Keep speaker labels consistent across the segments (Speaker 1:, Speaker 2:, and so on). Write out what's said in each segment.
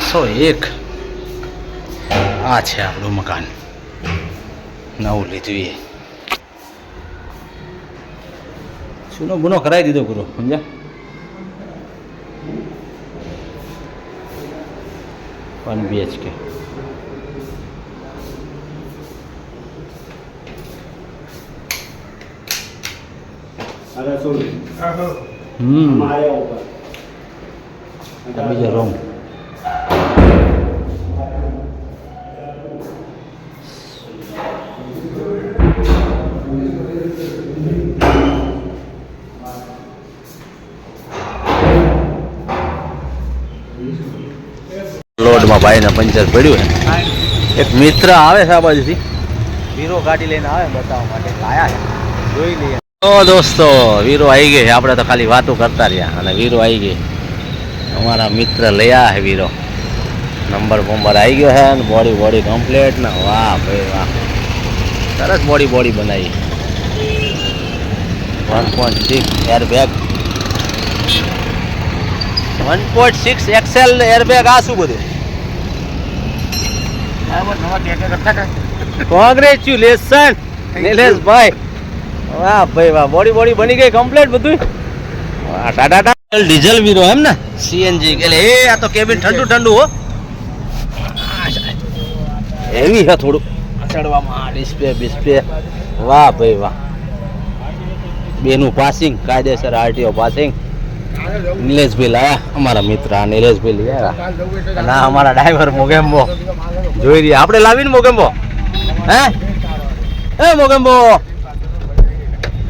Speaker 1: 401 આ છે આપણું મકાન નવું લીધું એ સુનો ગુનો કરાવી દીધો પૂરો સમજ્યા 1 BHK બીજો રૂમ લોડમાં ભાઈને પંચર પડ્યું છે એક મિત્ર આવે છે આ બાજુથી વીરો ગાડી લઈને આવે બતાવવા માટે આયા છે જોઈ લઈએ તો દોસ્તો વીરો આવી ગઈ આપણે તો ખાલી વાતો કરતા રહ્યા અને વીરો આવી ગઈ અમારા મિત્ર લઈ આવ્યા છે વીરો નંબર આવી ગયો છે ને બોડી કમ્પ્લીટ ને વાહ ભાઈ વાહ સરસ બોડી બનાવી 1.6 એરબેગ 1.6 એક્સેલ એરબેગ આ શું બધું કોંગ્રેચ્યુલેશન નિલેશભાઈ વાહ ભાઈ વાહ બોડી બની ગઈ કમ્પ્લીટ બધું ટાટા ડીઝલ વીરો એમ ને સીએનજી એટલે એ આ તો કેબિન ઠંડુ હો એવી છે થોડું ચડવામાં ડિસ્પ્લે વાહ ભાઈ વાહ બેનું પાસિંગ કાયદેસર આરટીઓ પાસિંગ નિલેશભાઈ લાયા અમારા મિત્ર નિલેશભાઈ લઈ આવ્યા ના અમારા ડ્રાઈવર મોગેમ્બો જોઈ રહ્યા આપણે લાવીને મોગેમ્બો હે મોગેમ્બો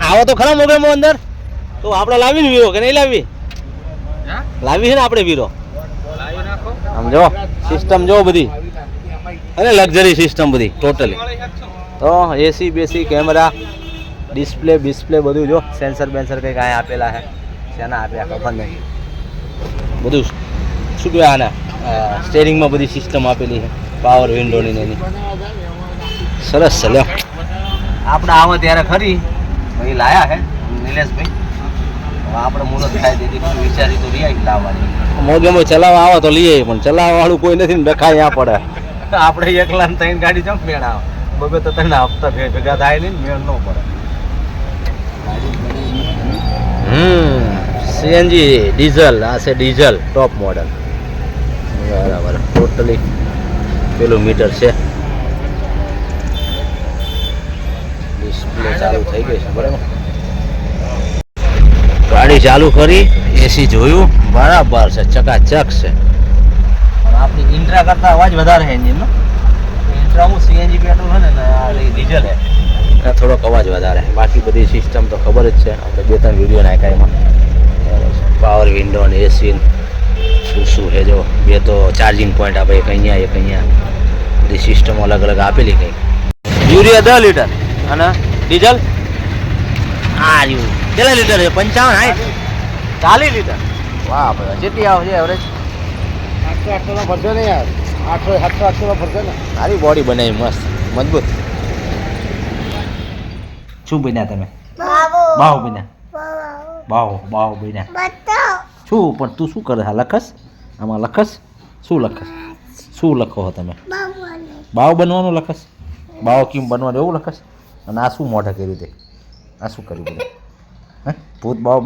Speaker 1: આવો તો ખરા મોગેમ્બો અંદર તો આપણે લાવીને વીરો કે નહીં લાવી છે ને આપણે વીરો આમ જો સિસ્ટમ જો બધી અરે લક્ઝરી સિસ્ટમ બધી ટોટલી તો એસી બેસી કેમેરા ડિસ્પ્લે બધું જો સેન્સર કંઈક અહીંયા આપેલા છે શેના આપ્યા ખબર નહીં બધું શું કહેવાય આના સ્ટેરિંગમાં બધી સિસ્ટમ આપેલી છે પાવર વિન્ડોની એની સરસ છે લ્યો આપણે આવો ત્યારે ખરી ભાઈ લાયા છે નિલેશભાઈ હવે આપણે મુહૂર્ત થાય તેથી વિચારી તો રહ્યા લાવવાની મોગેમો ચલાવવા આવો તો લઈએ પણ ચલાવવા વાળું કોઈ નથી ને રખાય આ પડે આપણે એકલા ને ત્રણ ગાડી ચમ મેળ આવે બબે તો તને હપ્તા ભેગા થાય નહીં મેળ ન પડે સીએનજી ડીઝલ આ છે ડીઝલ ટોપ મોડલ બરાબર ટોટલી પેલું મીટર છે ડિસ્પ્લે ચાલુ થઈ ગઈ છે બરાબર ગાડી ચાલુ કરી એસી જોયું બરાબર છે ચકાચક છે પણ આપણી ઇન્ટ્રા કરતા અવાજ વધારે છે એન્જિનનો ઇન્ટ્રામાં સીએનજી પેટ્રોલ છે ને ડીઝલ છે થોડોક અવાજ વધારે બાકી બધી સિસ્ટમ તો ખબર જ છે આપણે 2-3 વિડીયો નાખ્યા એમાં પાવર વિન્ડો અને એસી શું છે જો બે તો ચાર્જિંગ પોઈન્ટ આપે એક અહીંયા બધી સિસ્ટમ અલગ આપેલી કંઈક યુરિયા 10 લીટર અને ડીઝલ આ રહ્યું કેટલા લીટર છે 55 40 લીટર વાહ ભાઈ કેટલી આવે છે એવરેજ 800 ભરશે ને યાર 800 ભરશે ને સારી બોડી બનાવી મસ્ત મજબૂત શું બન્યા તમે બાવ બન્યા બાવ બન્યા શું પણ તું શું કરે લખસ આમાં લખસ શું લખો હો તમે બાવ બનવાનું લખસ બાવ કેમ બનવાનું એવું લખસ અને આ શું મોઢા કર્યું તે આ શું કર્યું બધું હે ભૂત બાવ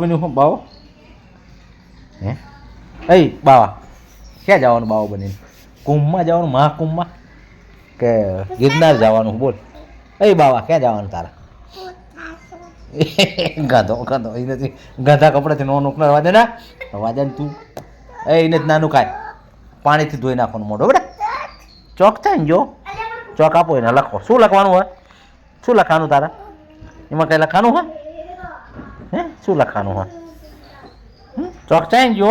Speaker 1: બન્યું હો બાવ હે એ બાવા ક્યાં જવાનું બાવ બનીને કુંભમાં જવાનું મહાકુંભમાં કે ગિરનાર જવાનું બોલ એ બાવા ક્યાં જવાનું તારા ગાધો એ નથી ગાધા કપડાથી નો નુકનાર વાજે ને તું એને જ નાનું કાંઈ પાણીથી ધોઈ નાખવાનું મોઢો બેટા ચોક થાય ને જો ચોક આપો એને લખો શું લખવાનું હોય શું લખવાનું તારા એમાં કંઈ લખવાનું હોય હે શું લખવાનું હોય ચોક થાય ને જો